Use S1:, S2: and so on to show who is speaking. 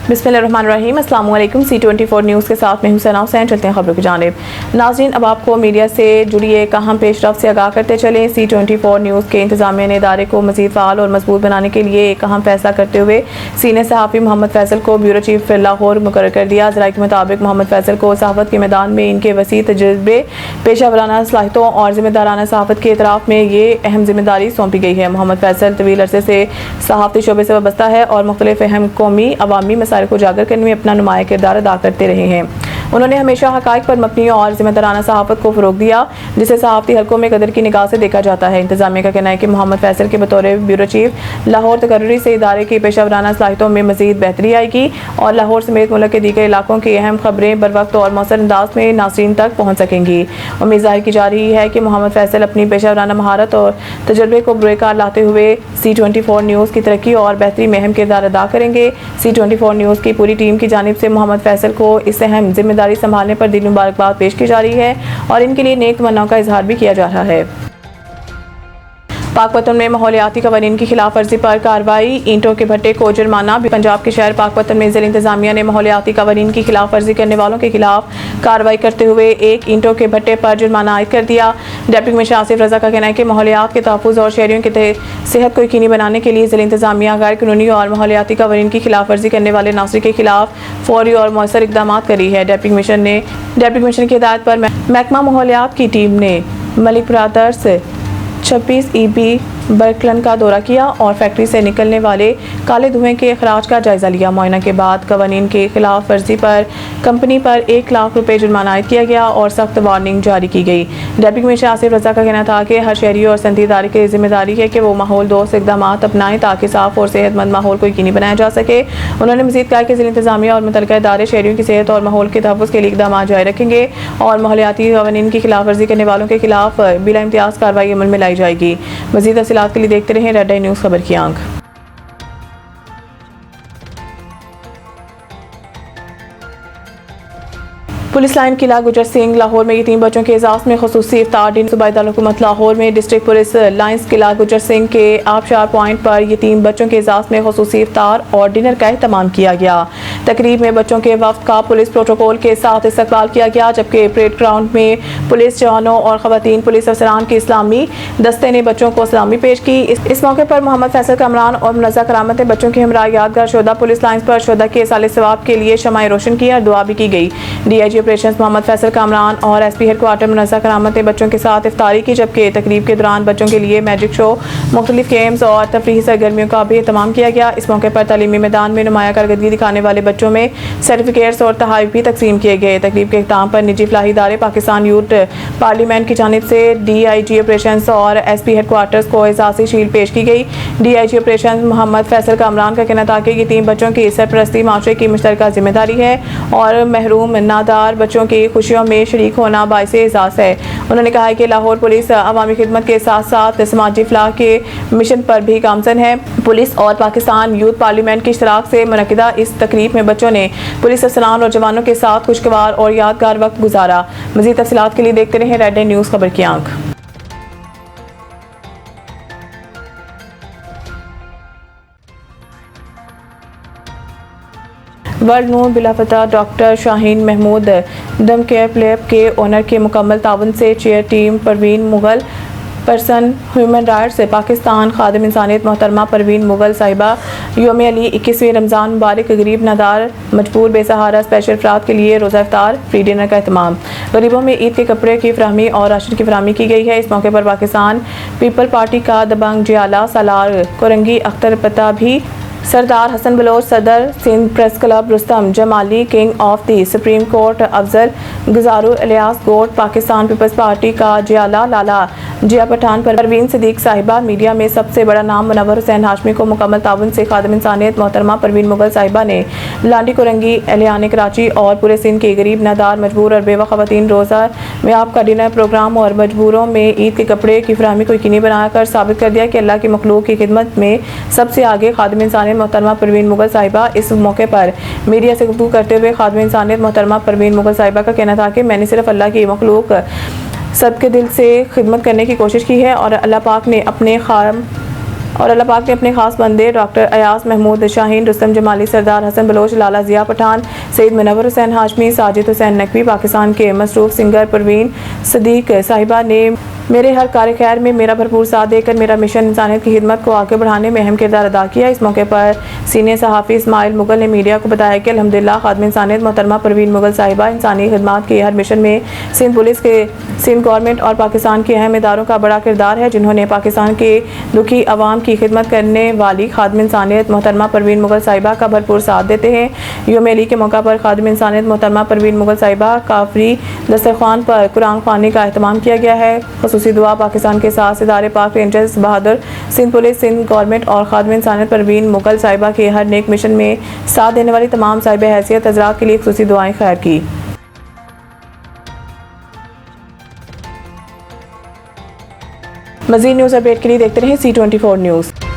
S1: बिस्मिल्लाहिर्रहमानिर्रहीम। अस्सलाम वालेकुम। C24 न्यूज़ के साथ मैं हुसैना हुसैन। चलते हैं खबरों की जानिब। नाज़रीन, अब आपको मीडिया से जुड़ी एक अहम पेशरफ्त से आगाह करते चलें। C24 न्यूज़ के इंतजामिया ने इदारे को मज़ीद फ़ाल और मजबूत बनाने के लिए एक अहम फैसला करते हुए सीनियर सहाफ़ी मोहम्मद फैसल को ब्यूरो चीफ लाहौर मुकर्रर कर दिया। ज़राए के मुताबिक मोहम्मद फैसल को सहाफ़त के मैदान में इनके वसी तजुर्बे, पेशा वराना सलाहियतों और ज़िम्मेदाराना सहाफ़त के एतराफ़ में ये अहम जिम्मेदारी सौंपी गई है। मोहम्मद फैसल तवील अरसे से सहाफ़ती शोबे से वाबस्ता है और मुख्तलिफ अहम कौमी अवामी मसाइल को उजागर करने में अपना नुमाया किरदार अदा करते रहे हैं। उन्होंने हमेशा हक़ाइक़ पर मबनी और ज़िम्मेदाराना सहाफ़त को फ़रोग़ दिया, जिसे सहाफ़ती हलकों में कदर की निगाह से देखा जाता है। इंतज़ामिया का कहना है कि मोहम्मद फैसल के बतौर ब्यूरो चीफ लाहौर तकर्री से इदारे की पेशा वराना सलाहियतों में मज़ीद बेहतरी आएगी और लाहौर समेत मुल्क के दीगर इलाकों की अहम खबरें बर वक्त और मौसर अंदाज में नाज़रीन तक पहुँच सकेंगी। उम्मीद ज़ाहिर की जा रही है कि मोहम्मद फैसल अपनी पेशा वराना महारत और तजुर्बे को बुरेकार लाते हुए C24 न्यूज़ की तरक्की और बेहतरी में अहम किरदार अदा करेंगे। C24 न्यूज़ की पूरी टीम की जानिब से मोहम्मद फैसल को इस अहम जिम्मेदारी संभालने पर दिली मुबारकबाद पेश की जा रही है और इनके लिए नेक तमन्नाओं का इजहार भी किया जा रहा है। पाकपतन में माहौलियाती कवानीन की खिलाफ वर्जी पर कार्रवाई, ईंटों के भट्टे को जुर्माना। पंजाब के शहर पाकपतन में जिला इंतजामिया ने माहौलियाती कवानीन की खिलाफ वर्जी करने वालों के खिलाफ कार्रवाई करते हुए एक ईंटों के भट्टे पर जुर्माना आयद कर दिया। डिप्टी कमिश्नर आसिफ रजा का कहना है कि माहौलियात के तहफ़्फ़ुज़ और शहरियों की सेहत को यकीनी बनाने के लिए जिला इंतजामिया गैर कानूनी और माहौलियाती कवानीन की खिलाफ वर्जी करने वाले नासरी के खिलाफ फौरी और मौसर इक़दामात करी है। डिप्टी कमिश्नर की हिदायत पर महकमा माहौलियात की टीम ने मलिक ब्रादर्स 26 EB बर्कलन का दौरा किया और फैक्ट्री से निकलने वाले काले धुएं के अखराज का जायजा लिया। मुआयना के बाद कवानीन के खिलाफ वर्जी पर कंपनी पर 1 लाख रुपए जुर्माना आयद किया गया और सख्त वार्निंग जारी की गई। डिप्टी कमिश्नर आसिफ रजा का कहना था कि हर शहरी और सनती इदारे की जिम्मेदारी है कि वो माहौल दोस्त इक़दाम अपनाएं ताकि साफ और सेहतमंद माहौल को यकीनी बनाया जा सके। उन्होंने मज़ीद कहा कि जिला इंतजामिया और मुतल्लिका इदारे शहरियों की सेहत और माहौल के तहफ़्फ़ुज़ के लिए इक़दाम जारी रखेंगे और माहौलियाती कवानीन की खिलाफ वर्जी करने वालों के खिलाफ बिला इम्तियाज़ कार्रवाई अमल में लाई जाएगी। मज़ीद तफ़सीलात के लिए देखते रहें रेड आई न्यूज़ खबर की आंख। पुलिस लाइन किला गुजर सिंह लाहौर में यतीम बच्चों के एजाज़ में ख़ुसूसी इफ्तार डिनर। सूबाई दारुल-हुकूमत लाहौर में डिस्ट्रिक्ट पुलिस लाइन्स किला गुजर सिंह के आबशार पॉइंट पर यतीम बच्चों के एजाज़ में ख़ुसूसी इफ्तार और डिनर का एहतमाम किया गया। तकरीब में बच्चों के वफ़द का पुलिस प्रोटोकॉल के साथ इस्तकबाल किया गया, जबकि परेड ग्राउंड में पुलिस जवानों और ख़वातीन पुलिस अफसरान के इस्लामी दस्ते ने बच्चों को सलामी पेश की। इस मौके पर मोहम्मद फैसल कामरान और मुनज़्ज़ा करामत ने बच्चों के हमरा यादगार शुहदा पुलिस लाइन्स पर शुहदा के साले सवाब के लिए शमाए रोशन की और दुआ भी की गई। DIG ऑपरेशन मोहम्मद फैसल कामरान और SP हेडक्वार्टर मुनज़्ज़ा करामत ने बच्चों के साथ इफ्तारी की, जबकि तकरीब के दौरान बच्चों के लिए मैजिक शो, मुख्तलिफ गेम्स और तफरीही सरगर्मियों का भी एहतमाम किया गया। इस मौके पर तालीमी मैदान में नुमाया कारकर्दगी दिखाने वाले बच्चों में सर्टिफिकेट्स और तोहफ़े भी तकसीम किए गए। तकरीब के अख्ताम पर निजी फलाही इदारे पाकिस्तान यूथ पार्लियामेंट की जानिब से DIG ऑपरेशन और SP हेडक्वार्टर्स को एजाज़ी शील्ड पेश की गई। DIG ऑपरेशन मोहम्मद फैसल कामरान का कहना था कि यतीम बच्चों की सरपरस्ती माशरे की मुश्तरका जिम्मेदारी है और महरूम नादार बच्चों की खुशियों में शरीक होना बाइसे एजाज़ है। उन्होंने कहा कि लाहौर पुलिस अवामी खिदमत के साथ साथ समाजी फलाह के मिशन पर भी गामजन है। पुलिस और पाकिस्तान यूथ पार्लियामेंट की इश्तराक से मुनक़िदा इस तकरीब में बच्चों ने पुलिस अफसरान और जवानों के साथ खुशगवार और यादगार वक्त गुजारा। मज़ीद तफ़सीलात के लिए देखते रहें रेड आई न्यूज़ खबर की आंख। वर्ल्ड नूर बिलाफता डॉक्टर शाहीन महमूद दम केयर लैब के ओनर के मुकम्मल ताउन से चेयर टीम Parveen Mughal person human rights Pakistan खादिम इंसानियत मोहतरमा परवीन मुगल साहिबा योम अली 21वीं रमज़ान मुबारक गरीब नादार मजबूर बेसहारा स्पेशल अफराद के लिए रोज़ा इफ्तार फ्री डिनर का एहतमाम। गरीबों में ईद के कपड़े की फराहमी और राशन की फराहमी की गई है। इस मौके पर पाकिस्तान पीपल पार्टी का दबंग जियाला सालार कोरंगी अख्तर पता भी सरदार हसन बलोच सदर Sindh press club Rustam Jamali king of the supreme court Afzal गुजारू इलियास गोट पाकिस्तान पीपल्स पार्टी का जियाला लाला जिया पठान परवीन सदीक साहिबा मीडिया में सबसे बड़ा नाम मुनव्वर हुसैन हाशमी को मुकम्मल ताउन से खादिम इंसानियत मोहतरमा परवीन मुगल साहिबा ने लांडी कोरंगी एहलियान कराची और पूरे सिंध के गरीब नादार मजबूर और बेवा खवातीन रोज़ा में आपका डिनर प्रोग्राम और मजबूरों में ईद के कपड़े की फराहमी को यकीनी बनाकर साबित कर दिया कि अल्लाह की मखलूक की खिदमत में सबसे आगे खादिम इंसानियत मोहतरमा परवीन मुगल साहिबा। इस मौके पर मीडिया से गुफ्तगू करते हुए खादिम इंसानियत मोहतरमा परवीन मुगल साहिबा का कहना था कि मैंने सिर्फ अल्लाह की मखलूक सबके दिल से खिदमत करने की कोशिश की है और अल्लाह पाक ने अपने खाम और अल्लाह पाक ने अपने खास बंदे डॉक्टर अयास महमूद शाहीन, रुस्तम जमाली, सरदार हसन बलोच, लाला जिया पठान, सईद मुनव्वर हुसैन हाशमी, साजिद हुसैन नकवी, पाकिस्तान के मसरूफ सिंगर परवीन सदीक साहिबा ने मेरे हर कार्य खैर में मेरा भरपूर साथ देकर मेरा मिशन इंसानियत की खिदमत को आगे बढ़ाने में अहम किरदार अदा किया। इस मौके पर सीनियर सहाफ़ी इस्माइल मुगल ने मीडिया को बताया कि अल्हम्दुलिल्लाह खादिम इंसानियत मोहतरमा परवीन मुगल साहिबा इंसानी खिदमत के हर मिशन में सिंध पुलिस के, सिंध गवर्नमेंट और पाकिस्तान के अहम इदारों का बड़ा किरदार है, जिन्होंने पाकिस्तान के दुखी अवाम की खिदमत करने वाली खादिम इंसानियत मोहतरमा परवीन मुगल साहिबा का भरपूर साथ देते हैं। यौम अली के मौका पर खादिम इंसानियत मोहतरमा परवीन मुगल साहिबा का फ्री दस्तरखान पर कुरान ख़वानी का एहतमाम किया गया है। खुसूसी दुआ पाकिस्तान के साथ इदारे पाक रेंजर्स बहादुर, सिंध पुलिस, सिंध गवर्नमेंट और खादिम इंसानियत परवीन मुगल साहिबा के हर नेक मिशन में साथ देने वाली तमाम साहिब हैसियत हज़रात के लिए खुसूसी दुआएं खैर की। मज़ीद न्यूज़ अपडेट के लिए देखते रहें C24 न्यूज़।